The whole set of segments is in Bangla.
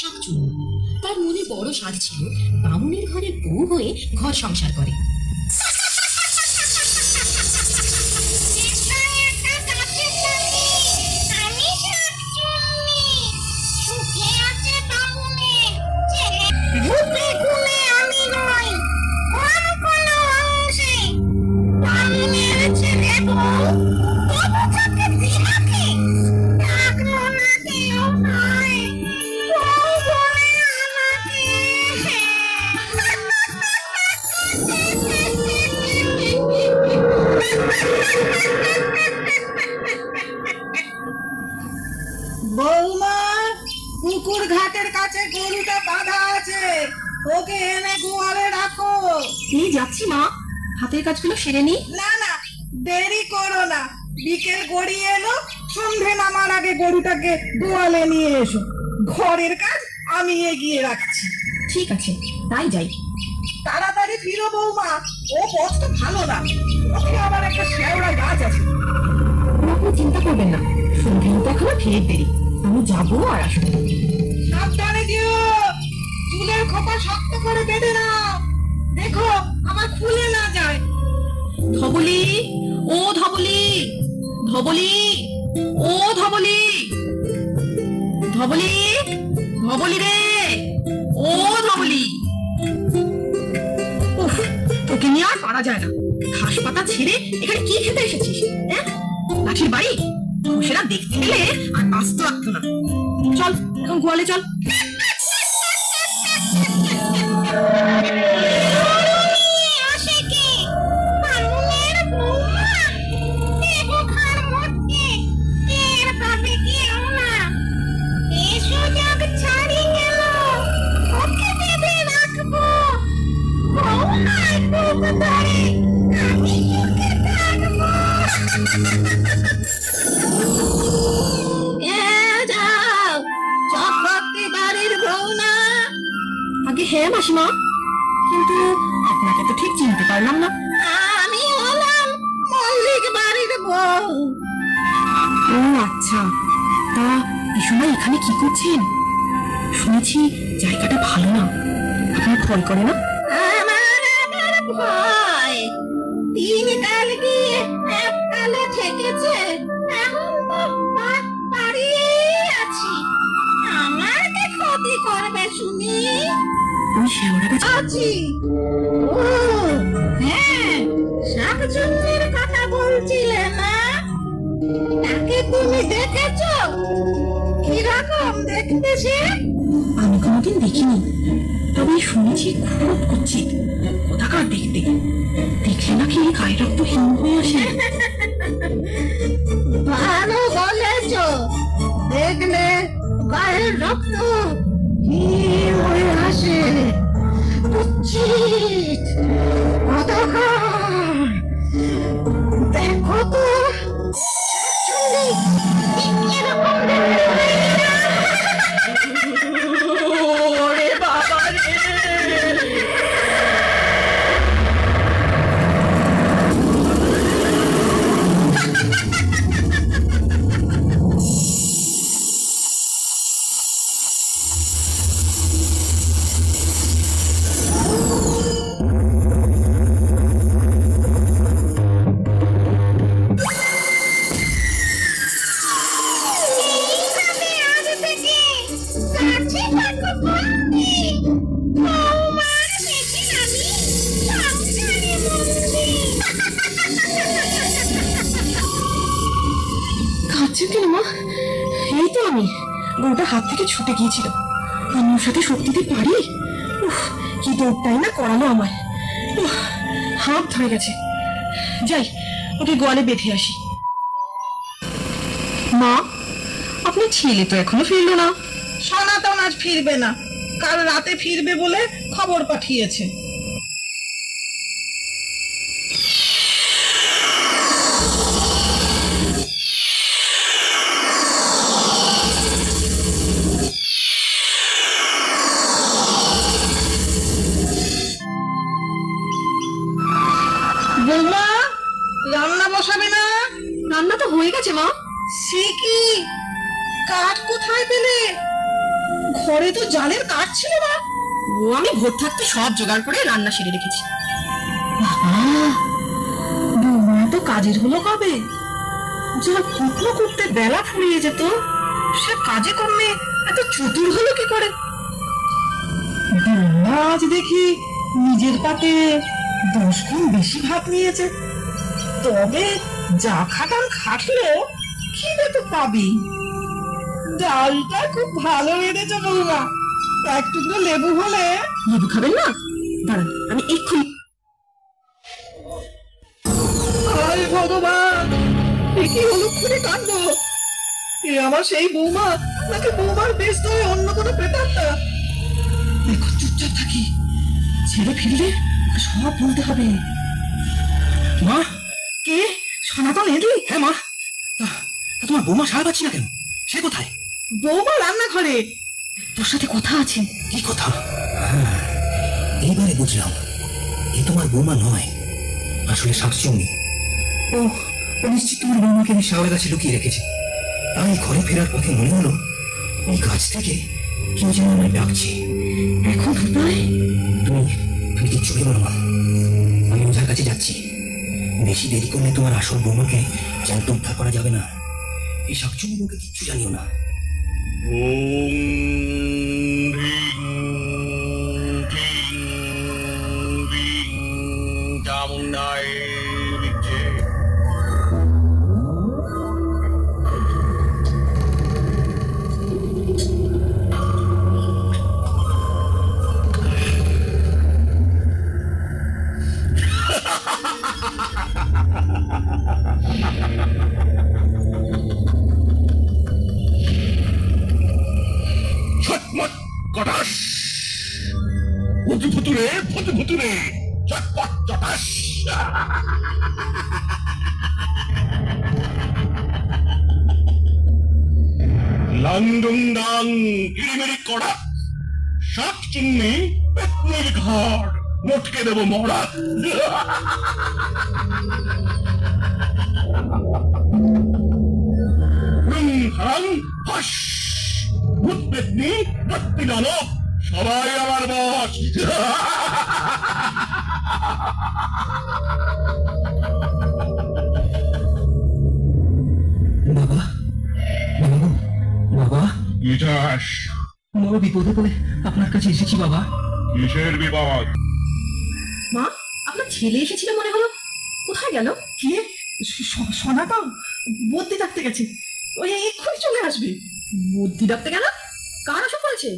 শাকচুন্নি। তার মনে বড় সাধ ছিল বামুনের ঘরে বউ হয়ে ঘর সংসার করে। বৌমা, পুকুর ঘাটের কাছে গরুটা বাঁধা আছে, ওকে এনে গোয়ালে রাখো। নিয়ে যাচ্ছি মা, হাতের কাজগুলো সেরে নি। না না, দেরি করো না, বিকেল গড়িয়ে এলো, সন্ধে নামার আগে গরুটাকে গোয়ালে নিয়ে এসো। ঘরের কাজ আমি এগিয়ে রাখছি। ঠিক আছে, তাই যাই। তাড়াতাড়ি ফিরো বৌমা, ও পথটা ভালো না, ওকে আবার একটা শেওড়া গাছ আছে। আপনি চিন্তা করবেন না, সন্ধে তো এখনো ফের দেরি, আমি যাবো আর আসবো। সাবধানে দিও, চুলের খোপা শক্ত করে বেঁধে নাও, দেখো আমার খুলে না যায়। ধবলি, ও ধবলি, ধবলি, ও ধবলি, ধবলি, ধবলি রে, ও ধবলি। উফ, তোকে নিয়ে আর পারা যায় না। ঘাস পাতা ছেড়ে এখানে কি খেতে এসেছিস? হ্যাঁ, লাঠির বাড়ি? ঘোষেরা দেখতে গেলে আর আস্ত রাখতো না। চল এখন গোয়ালে চল। আগে হ্যাঁ মাসিমা, কিন্তু আপনাকে তো ঠিক চিনতে পারলাম না। আমি হলাম মল্লিক বাড়ির বউ। ও আচ্ছা, তা এই সময় এখানে কি করছেন? শুনেছি জায়গাটা ভালো না, আপনার ভয় করে না? আমার ভয়, 3 কাল গিয়ে 1 কালে ঠেকেছে, এখন তো দাঁড়িয়েই আছি, আমাকে ক্ষতি করবে শুনি? ওই শেওড়া গাছ আছি। ও হ্যাঁ, শাকচুন্নির কথা বলছিলে না? তাকে তুমি দেখেছো? কিরকম দেখতে সে? আমি কোনোদিন দেখিনি, তবে শুনেছি খুব কুৎসিত, কোথাকার দেখতে, দেখলে নাকি গায়ে রক্ত হিম হয়ে আসে। ভালো বলেছ, দেখলে গায়ের রক্ত হিম হয়ে আসে। কুৎসিত, অধঃকর। দেখো তো শাকচুন্নি এরকম দেখতে হয় না। ওরে বাবা রে! কাঁদছেন কেন মা? এই তো আমি, গরুটা হাত থেকে ছুটে গিয়েছিল, আমি ওর সাথে শক্তি দিতে পারি? উফ, কি দৌড়টাই না করালো আমার, হাত ধরে গেছে। যাই, ওকে গোয়ালে বেঁধে আসি। মা, আপনার ছেলে তো এখনো ফিরলো না। সনাতন আজ ফিরবে না, কাল রাতে ফিরবে বলে খবর পাঠিয়েছে। বৌমা, রান্না বসাবে না? রান্না তো হয়ে গেছে মা। সে কি, কাঠ কোথায় পেলে? ঘর ঘরে তো জালের কাঠ ছিল না। ও আমি ভোর থাকতে সব জোগাড় করে রান্না সেরে রেখেছি। বৌমা তো কাজের হলো কবে? যা কুটনো করতে বেলা ফুরিয়ে যেত, সে কাজে কর্মে এত চতুর হলো কি করে? বৌমা আজ দেখি নিজের পাতে 10 গুণ বেশি ভাত নিয়েছে। তবে যা খাটান খাটলো খিদে তো পাবি। ডালটা খুব ভালো বেড়েছে বৌমা, একটু তো লেবু হলে। লেবু খাবেন না? দাঁড়ান, আমি এক্ষুনি। হায় ভগবান, এ কি অলক্ষণে কাণ্ড! এ আমার সেই বৌমা নাকি বৌমার বেশ ধরে অন্য কোনো প্রেতাত্মা? এখন চুপচাপ থাকি, ছেড়ে ফিরলে সব বলতে হবে। মা, কে? সনাতন এলি? হ্যাঁ মা। তোমার বৌমা সারা পাচ্ছি না কেন? সে কোথায়? বৌমা রান্নাঘরে। তোর সাথে কথা আছে। কি কথা? এইবারে বুঝলাম, এ তোমার বৌমা নয়, আসলে শাকচুন্নি। ও ও নিশ্চিত তোমার বৌমাকে আমি শাওয়া গাছে লুকিয়ে রেখেছি। তাই ঘরে ফেরার পথে মনে হলো ওই গাছ থেকে কেউ যেন আমায় ডাকছে। এখন উপায়? তুমি তুমি কিচ্ছু ভেবো না মা, আমি ওঝার কাছে যাচ্ছি। বেশি দেরি করলে তোমার আসল বৌমাকে জ্যান্ত উদ্ধার করা যাবে না। এই শাকচুন্নি বউকে কিচ্ছু জানিও না। লাংডুংডাং কিরিমিরি কড়া, শাকচুন্নি পেতনির ঘর, মটকে দেব মরা। হাং হাস, ভূত পেতনি দত্তি দানব সবাই আমার বস। বাবা, বাবা, বাবা, ইতিহাস বড় বিপদে পড়ে আপনার কাছে এসেছি বাবা। কিসের বিপদ? মা, আপনার ছেলে এসেছিল মনে হলো, কোথায় গেল? কে? সনাতন বদ্যি ডাকতে গেছে, ওই এক্ষুনি চলে আসবে। বুদ্ধি ডাকতে গেল? কার অসুখ করেছে?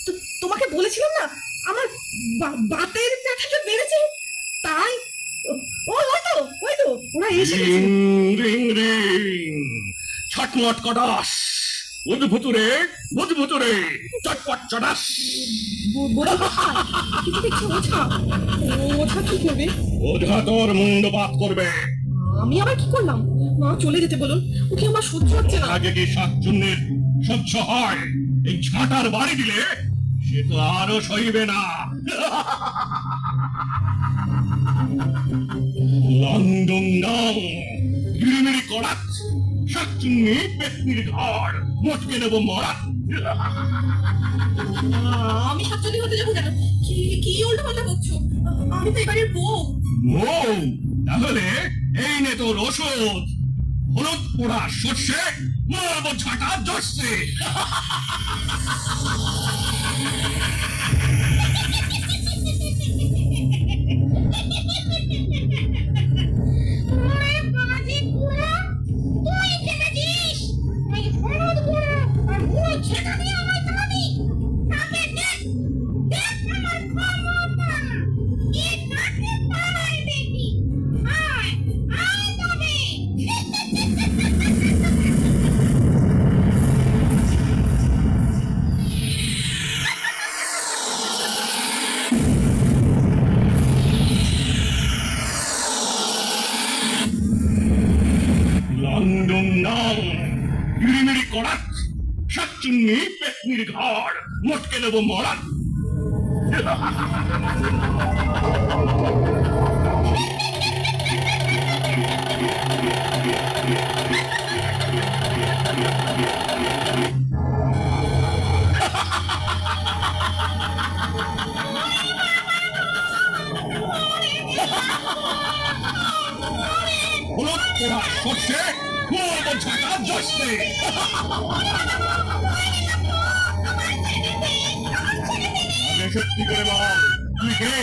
তো তোমাকে বলেছিলাম না আমার বাতের ব্যথাটা বেড়েছে, তাই ওই তো ওরা এসে গেছে। রিং রিং, ছটমট কটাস, উদ্ভুতুরে বুধভুতুরে, চটপট চটাস। কিছু দেখছি ওঝা। ওঝা কি করবে? ওঝা তোর মুন্ডপাত করবে। আমি আবার কি করলাম? মা চলে যেতে বলুন, ওকে আমার সহ্য হচ্ছে না। আগে কি শাকচুন্নির সহ্য হয়? এই ঝাঁটার বাড়ি দিলে সে তো আরো সইবে না। লংডুংডং কিরিমিরি কড়াক, শাকচুন্নি পেতনির ঘর, মটকে দেব মরা। আমি শাকচুন্নি হতে যাবো কেন? কি কি উল্টো পাল্টা বকছো? আমি তো এবারের বউ। বউ? তাহলে এই নে তোর ওষুধ। হলুদ পোড়া সর্ষে মারবো ঝাঁটা জর্ষে। লংডুংডং কিরিমিরি কড়াক, শাকচুন্নি পেতনির ঘর, মটকে দেব মরা। সর্ষে মারবো ঝাঁটা জশতে। আগে সত্যি করে বল, তুই কে,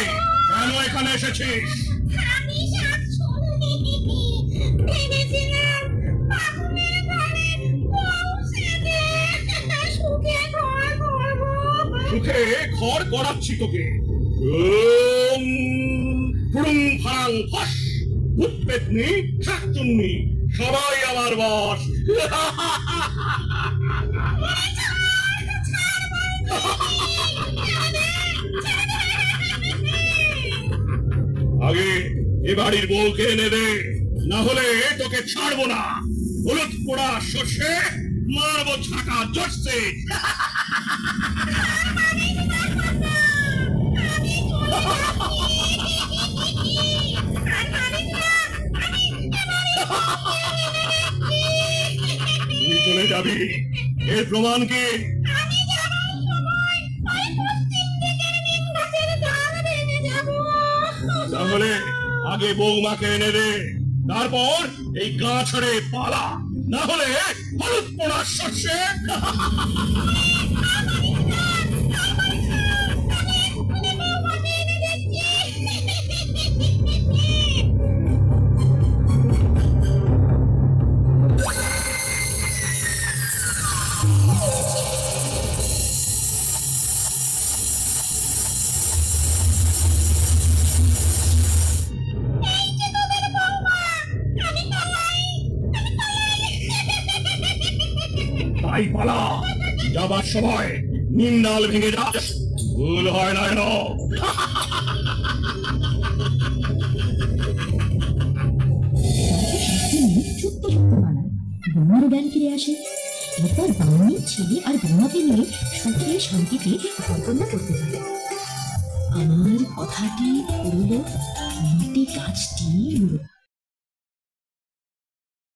কেন এখানে এসেছিস? আমি শাক সবজি ভেবেছিলাম বাবুদের ঘরে বউ সেজে সুখে ঘর করবো। সুখে ঘর করাচ্ছি তোকে। ফুড়ুং ফাং ফস, ভূত পেতনি শাকচুন্নি সবাই আমার বস। আগে এ বাড়ির বউকে এনে দে, না হলে তোকে ছাড়বো না। হলুদ পোড়া সর্ষে মারবো ঝাঁটা জটছে। তুই চলে যাবি, এর প্রমাণ কি? তাহলে আগে বৌমাকে এনে দে, তারপর এই গা ছেড়ে পালা, না হলে হলুদ পোড়া সর্ষে। তাই পালা, যাবার সময় নিম ডাল ভেঙে যাস, ভুল হয় না যেন। ছোট্ট ছোট্ট পাড়ায় বৌমারও জ্ঞান ফিরে আসে। এরপর বাউনি ছেলে আর বৌমাকে নিয়ে সুখে শান্তিতে ঘরকন্যা করতে থাকে। আমার কথাটি পুরলো, মিটে গাছটি উড়লো।